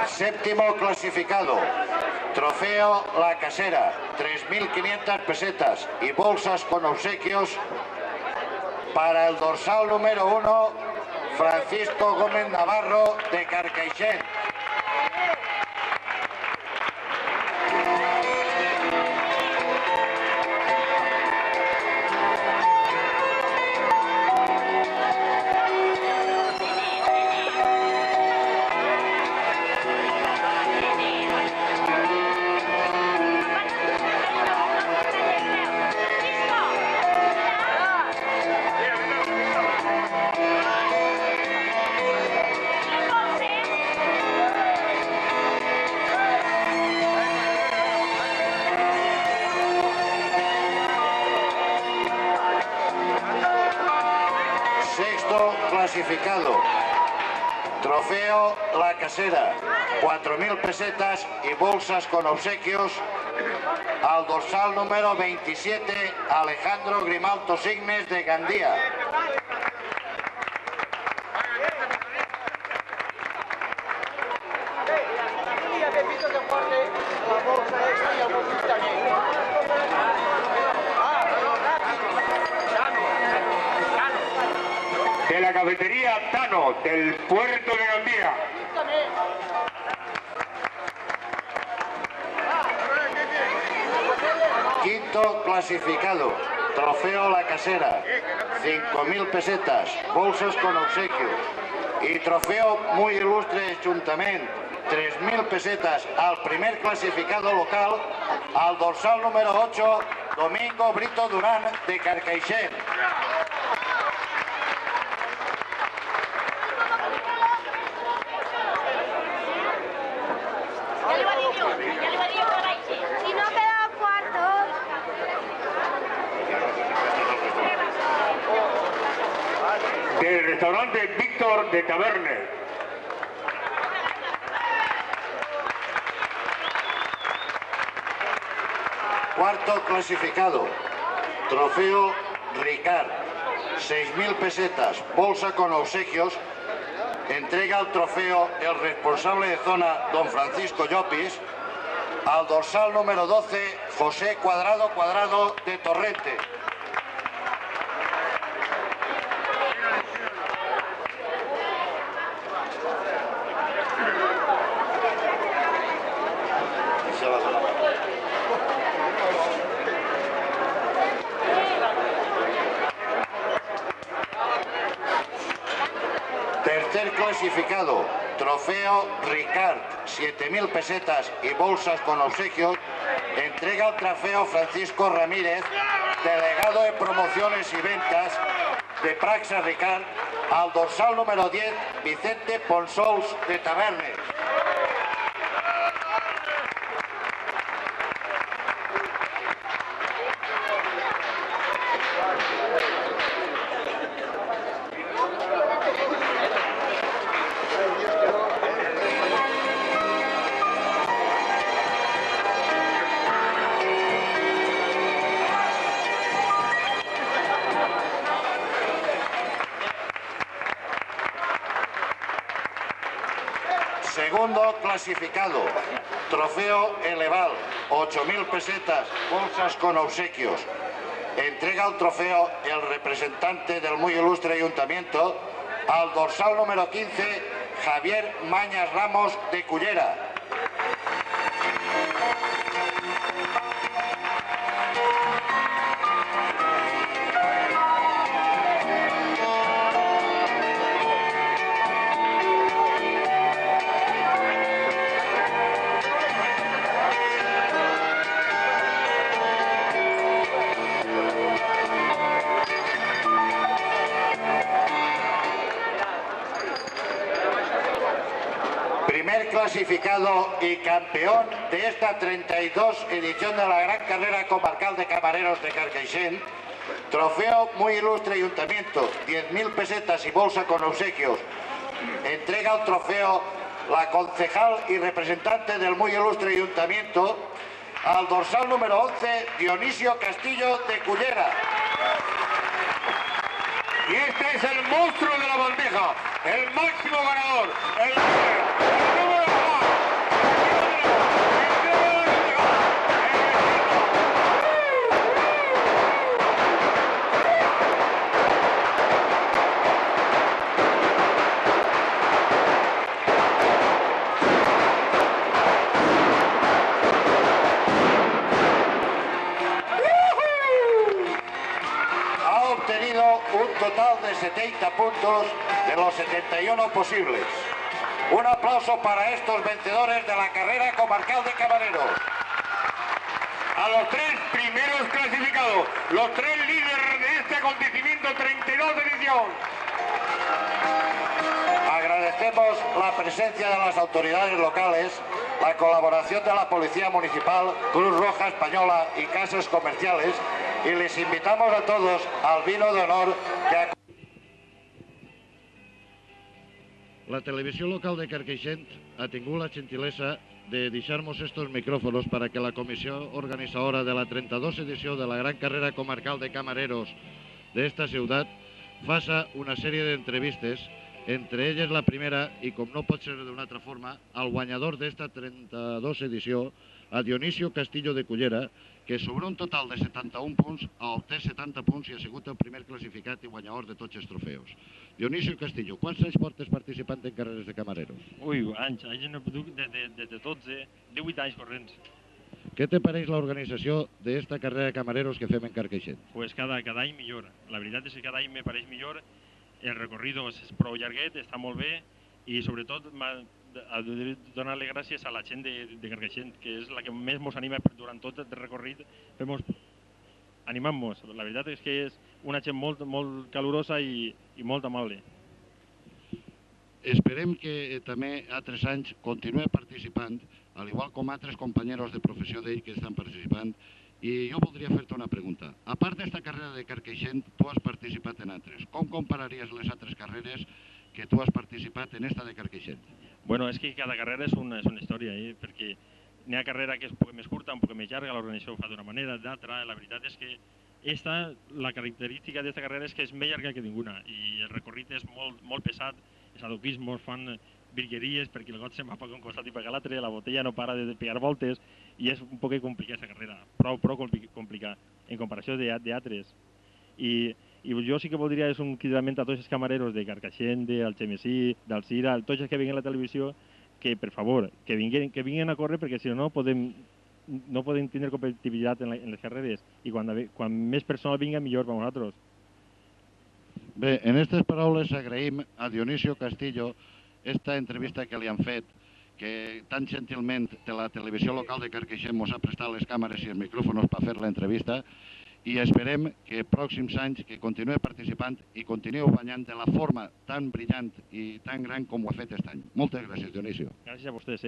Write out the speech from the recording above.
Séptimo clasificado, trofeo La Casera, 3.500 pesetas y bolsas con obsequios para el dorsal número 1, Francisco Gómez Navarro de Carcaixent. Clasificado, trofeo La Casera, 4.000 pesetas y bolsas con obsequios al dorsal número 27, Alejandro Grimalto Signes de Gandía. De la cafetería Tano, del puerto de Gandía. Quinto clasificado, trofeo La Casera, 5.000 pesetas, bolsas con obsequios y trofeo Muy Ilustre Ayuntamiento, 3.000 pesetas al primer clasificado local, al dorsal número 8, Domingo Brito Durán de Carcaixent. Del restaurante Víctor de Taverne. Cuarto clasificado, trofeo Ricard, 6.000 pesetas, bolsa con obsequios. Entrega el trofeo el responsable de zona, don Francisco Llopis, al dorsal número 12, José Cuadrado de Torrente. Tercer clasificado, trofeo Ricard, 7.000 pesetas y bolsas con obsequios. Entrega el trofeo Francisco Ramírez, delegado de promociones y ventas de Praxa Ricard, al dorsal número 10, Vicente Ponsols de Tavernes. Segundo clasificado, trofeo Eleval, 8.000 pesetas, bolsas con obsequios. Entrega el trofeo el representante del Muy Ilustre Ayuntamiento al dorsal número 15, Javier Mañas Ramos de Cullera. Clasificado y campeón de esta 32 edición de la Gran Carrera Comarcal de Camareros de Carcaixent, trofeo Muy Ilustre Ayuntamiento, 10.000 pesetas y bolsa con obsequios. Entrega el trofeo la concejal y representante del Muy Ilustre Ayuntamiento al dorsal número 11, Dionisio Castillo de Cullera. Y este es el monstruo de la bandeja, el máximo ganador, el número 1. 30 puntos de los 71 posibles. Un aplauso para estos vencedores de la carrera comarcal de camareros. A los 3 primeros clasificados, los 3 líderes de este acontecimiento 32 de edición. Agradecemos la presencia de las autoridades locales, la colaboración de la Policía Municipal, Cruz Roja Española y casas comerciales, y les invitamos a todos al vino de honor que... La televisió local de Carcaixent ha tingut la gentilesa de deixar-nos estos micrófonos para que la comissió organitzadora de la 32 edició de la gran carrera comarcal de camareros d'esta ciutat faça una sèrie d'entrevistes, entre elles la primera, i com no pot ser d'una altra forma, al guanyador d'esta 32 edició, a Dionisio Castillo de Cullera, que sobre un total de 71 punts ha obtès 70 punts i ha sigut el primer classificat i guanyador de tots els trofeus. Dionisio Castillo, quants anys portes participant en carreres de camareros? Ui, anys no puc, des de 12, 18 anys corrents. Què te pareix l'organització d'esta carrera de camareros que fem en Carcaixent? Pues cada any millor. La veritat és que cada any me pareix millor. El recorrido és prou llarguet, està molt bé i sobretot donar-li gràcies a la gent de Carcaixent, que és la que més ens anima durant tot el recorrit, animant-nos. La veritat és que és una gent molt calorosa i molt amable. Esperem que també altres anys continuï participant, al igual com altres companys de professió d'ell que estan participant. I jo voldria fer-te una pregunta. A part d'esta carrera de Carcaixent, tu has participat en altres. Com compararies les altres carreres que tu has participat en esta de Carcaixent? Bueno, és que cada carrera és una història, perquè n'hi ha carrera que és un poc més curta, un poc més llarga, l'organització ho fa d'una manera, d'altra. La veritat és que la característica d'aquesta carrera és que és més llarga que ninguna i el recorrit és molt pesat, els adoquismos fan virgueries perquè el got se'n va per un costat i per l'altre, la botella no para de pegar voltes i és un poc complicat aquesta carrera, prou complicat en comparació d'altres. I jo sí que voldria és un cridament a tots els camareros de Carcaixent, d'Algemesí, d'Alzira, tots els que vinguen a la televisió, que per favor, que vinguin a córrer perquè si no podem tindre competitivitat en les carreres i quan més persones vinguin millor per nosaltres. Bé, en aquestes paraules agraïm a Dionisio Castillo esta entrevista que li han fet, que tan gentilment de la televisió local de Carcaixent ens ha prestat les càmeres i els micròfons per fer l'entrevista i esperem que pròxims anys que continuï participant i continuï guanyant de la forma tan brillant i tan gran com ho ha fet aquest any. Moltes gràcies, Dionisio. Gràcies a vostès.